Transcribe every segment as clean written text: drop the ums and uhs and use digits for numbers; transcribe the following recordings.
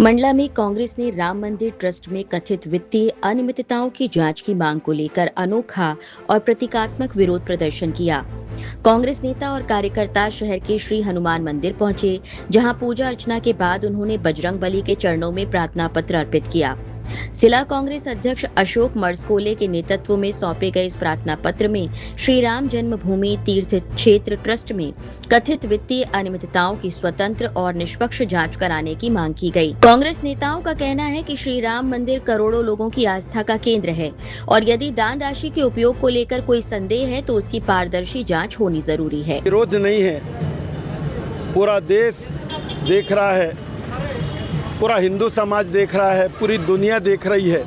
मंडला में कांग्रेस ने राम मंदिर ट्रस्ट में कथित वित्तीय अनियमितताओं की जांच की मांग को लेकर अनोखा और प्रतीकात्मक विरोध प्रदर्शन किया। कांग्रेस नेता और कार्यकर्ता शहर के श्री हनुमान मंदिर पहुंचे, जहां पूजा अर्चना के बाद उन्होंने बजरंगबली के चरणों में प्रार्थना पत्र अर्पित किया। जिला कांग्रेस अध्यक्ष अशोक मरसकोले के नेतृत्व में सौंपे गए इस प्रार्थना पत्र में श्री राम जन्मभूमि तीर्थ क्षेत्र ट्रस्ट में कथित वित्तीय अनियमितताओं की स्वतंत्र और निष्पक्ष जांच कराने की मांग की गई। कांग्रेस नेताओं का कहना है कि श्री राम मंदिर करोड़ों लोगों की आस्था का केंद्र है और यदि दान राशि के उपयोग को लेकर कोई संदेह है तो उसकी पारदर्शी जाँच होनी जरूरी है। विरोध नहीं है, पूरा देश देख रहा है, पूरा हिंदू समाज देख रहा है, पूरी दुनिया देख रही है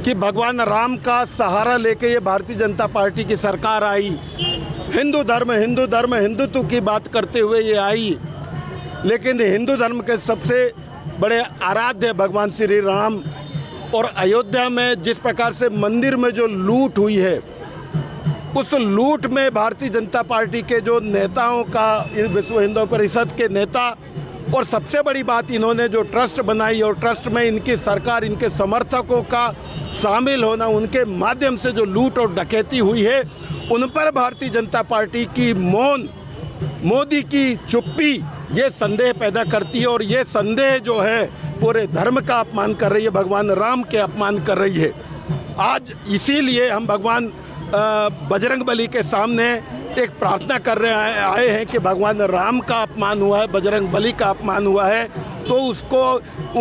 कि भगवान राम का सहारा लेके ये भारतीय जनता पार्टी की सरकार आई। हिंदू धर्म हिंदुत्व की बात करते हुए ये आई, लेकिन हिंदू धर्म के सबसे बड़े आराध्य भगवान श्री राम और अयोध्या में जिस प्रकार से मंदिर में जो लूट हुई है, उस लूट में भारतीय जनता पार्टी के जो नेताओं का, विश्व हिंदू परिषद के नेता, और सबसे बड़ी बात इन्होंने जो ट्रस्ट बनाई और ट्रस्ट में इनकी सरकार, इनके समर्थकों का शामिल होना, उनके माध्यम से जो लूट और डकैती हुई है, उन पर भारतीय जनता पार्टी की मौन, मोदी की चुप्पी ये संदेह पैदा करती है। और ये संदेह जो है पूरे धर्म का अपमान कर रही है, भगवान राम के अपमान कर रही है। आज इसीलिए हम भगवान बजरंगबली के सामने एक प्रार्थना कर रहे आए हैं कि भगवान राम का अपमान हुआ है, बजरंगबली का अपमान हुआ है, तो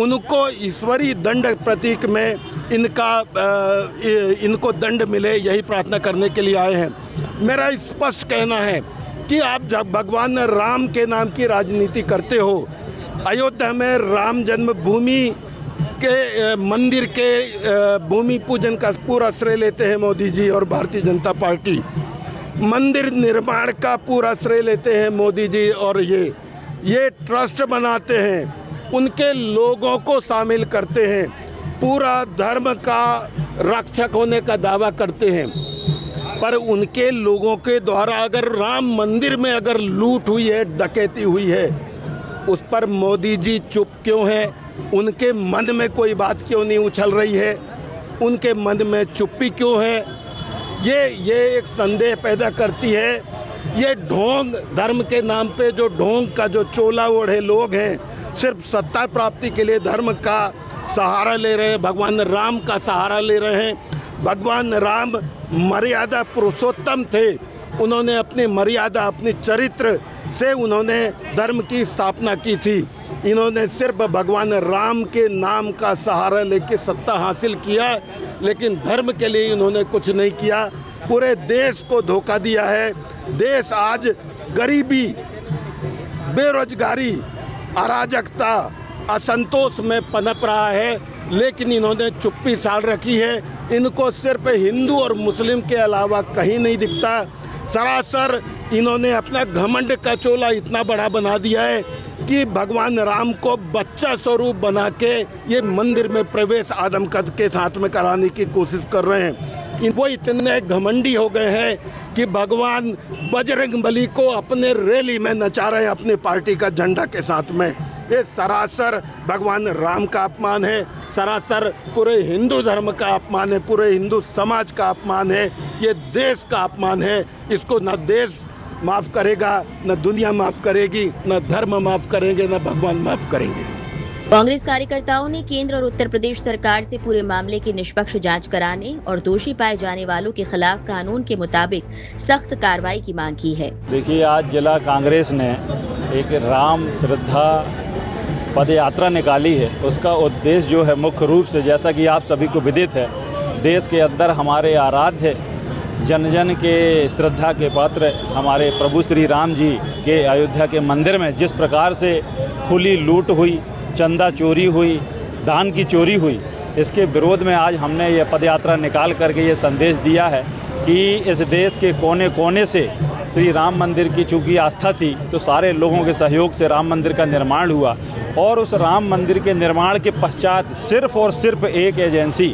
उनको ईश्वरीय दंड प्रतीक में इनको दंड मिले, यही प्रार्थना करने के लिए आए हैं। मेरा स्पष्ट कहना है कि आप जब भगवान राम के नाम की राजनीति करते हो, अयोध्या में राम जन्मभूमि के मंदिर के भूमि पूजन का पूरा श्रेय लेते हैं मोदी जी और भारतीय जनता पार्टी, मंदिर निर्माण का पूरा श्रेय लेते हैं मोदी जी, और ये ट्रस्ट बनाते हैं, उनके लोगों को शामिल करते हैं, पूरा धर्म का रक्षक होने का दावा करते हैं। पर उनके लोगों के द्वारा अगर राम मंदिर में अगर लूट हुई है, डकैती हुई है, उस पर मोदी जी चुप क्यों हैं? उनके मन में कोई बात क्यों नहीं उछल रही है? उनके मन में चुप्पी क्यों है? ये एक संदेह पैदा करती है। ये ढोंग, धर्म के नाम पे जो ढोंग का जो चोला ओढ़े लोग हैं, सिर्फ सत्ता प्राप्ति के लिए धर्म का सहारा ले रहे हैं, भगवान राम का सहारा ले रहे हैं। भगवान राम मर्यादा पुरुषोत्तम थे, उन्होंने अपनी मर्यादा, अपनी चरित्र से उन्होंने धर्म की स्थापना की थी। इन्होंने सिर्फ भगवान राम के नाम का सहारा लेके सत्ता हासिल किया, लेकिन धर्म के लिए इन्होंने कुछ नहीं किया। पूरे देश को धोखा दिया है। देश आज गरीबी, बेरोजगारी, अराजकता, असंतोष में पनप रहा है, लेकिन इन्होंने चुप्पी साध रखी है। इनको सिर्फ हिंदू और मुस्लिम के अलावा कहीं नहीं दिखता। सरासर इन्होंने अपना घमंड का चोला इतना बड़ा बना दिया है कि भगवान राम को बच्चा स्वरूप बना के ये मंदिर में प्रवेश आदमकद के साथ में कराने की कोशिश कर रहे हैं। वो इतने घमंडी हो गए हैं कि भगवान बजरंगबली को अपने रैली में नचा रहे हैं, अपनी पार्टी का झंडा के साथ में। ये सरासर भगवान राम का अपमान है, सरासर पूरे हिंदू धर्म का अपमान है, पूरे हिंदू समाज का अपमान है, ये देश का अपमान है। इसको न देश माफ़ करेगा, न दुनिया माफ़ करेगी, न धर्म माफ़ करेंगे, न भगवान माफ़ करेंगे। कांग्रेस कार्यकर्ताओं ने केंद्र और उत्तर प्रदेश सरकार से पूरे मामले की निष्पक्ष जांच कराने और दोषी पाए जाने वालों के खिलाफ कानून के मुताबिक सख्त कार्रवाई की मांग की है। देखिए, आज जिला कांग्रेस ने एक राम श्रद्धा पद यात्रा निकाली है। उसका उद्देश्य जो है मुख्य रूप से, जैसा कि आप सभी को विदित है, देश के अंदर हमारे आराध्य जन जन के श्रद्धा के पात्र हमारे प्रभु श्री राम जी के अयोध्या के मंदिर में जिस प्रकार से खुली लूट हुई, चंदा चोरी हुई, दान की चोरी हुई, इसके विरोध में आज हमने ये पदयात्रा निकाल करके ये संदेश दिया है कि इस देश के कोने कोने से श्री राम मंदिर की चूँकि आस्था थी, तो सारे लोगों के सहयोग से राम मंदिर का निर्माण हुआ, और उस राम मंदिर के निर्माण के पश्चात सिर्फ और सिर्फ एक एजेंसी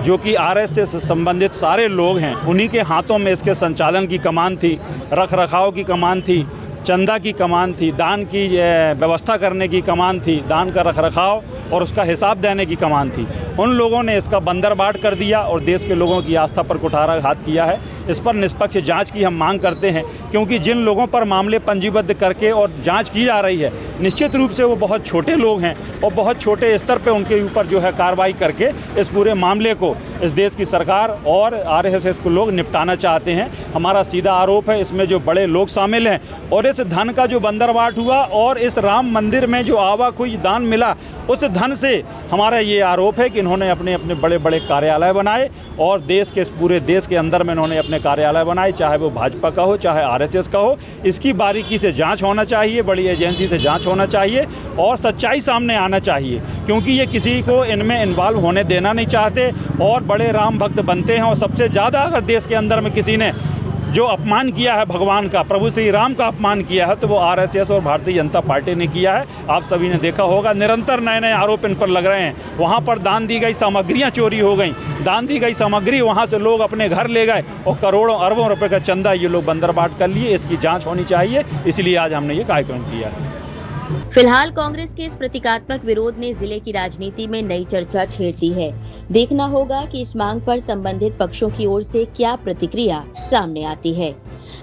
जो कि आरएसएस से संबंधित सारे लोग हैं, उन्हीं के हाथों में इसके संचालन की कमान थी, रख रखाव की कमान थी, चंदा की कमान थी, दान की व्यवस्था करने की कमान थी, दान का रखरखाव और उसका हिसाब देने की कमान थी। उन लोगों ने इसका बंदरबाट कर दिया और देश के लोगों की आस्था पर कुठाराघात किया है। इस पर निष्पक्ष जांच की हम मांग करते हैं, क्योंकि जिन लोगों पर मामले पंजीबद्ध करके और जांच की जा रही है, निश्चित रूप से वो बहुत छोटे लोग हैं और बहुत छोटे स्तर पे उनके ऊपर जो है कार्रवाई करके इस पूरे मामले को इस देश की सरकार और आरएसएस को लोग निपटाना चाहते हैं। हमारा सीधा आरोप है इसमें जो बड़े लोग शामिल हैं और इस धन का जो बंदरबाट हुआ और इस राम मंदिर में जो आवाकुई दान मिला, उस धन से हमारा ये आरोप है कि इन्होंने अपने अपने बड़े बड़े कार्यालय बनाए और देश के पूरे देश के अंदर में इन्होंने अपने कार्यालय बनाए, चाहे वो भाजपा का हो चाहे आरएसएस का हो। इसकी बारीकी से जांच होना चाहिए, बड़ी एजेंसी से जांच होना चाहिए और सच्चाई सामने आना चाहिए, क्योंकि ये किसी को इनमें इन्वॉल्व होने देना नहीं चाहते और बड़े राम भक्त बनते हैं। और सबसे ज़्यादा अगर देश के अंदर में किसी ने जो अपमान किया है भगवान का, प्रभु श्री राम का अपमान किया है, तो वो आरएसएस और भारतीय जनता पार्टी ने किया है। आप सभी ने देखा होगा, निरंतर नए नए आरोप इन पर लग रहे हैं। वहाँ पर दान दी गई सामग्रियाँ चोरी हो गई, दान दी गई सामग्री वहाँ से लोग अपने घर ले गए और करोड़ों अरबों रुपए का चंदा ये लोग बंदरबाट कर लिए। इसकी जाँच होनी चाहिए, इसलिए आज हमने ये कार्यक्रम किया है। फिलहाल कांग्रेस के इस प्रतीकात्मक विरोध ने जिले की राजनीति में नई चर्चा छेड़ दी है। देखना होगा कि इस मांग पर संबंधित पक्षों की ओर से क्या प्रतिक्रिया सामने आती है।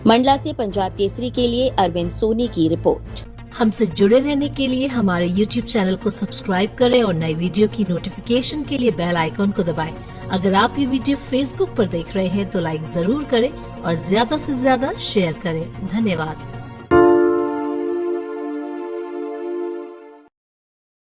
मंडला से पंजाब केसरी के लिए अरविंद सोनी की रिपोर्ट। हमसे जुड़े रहने के लिए हमारे YouTube चैनल को सब्सक्राइब करें और नई वीडियो की नोटिफिकेशन के लिए बेल आइकॉन को दबाएं। अगर आप ये वीडियो Facebook पर देख रहे हैं तो लाइक जरूर करें और ज्यादा से ज्यादा शेयर करें। धन्यवाद।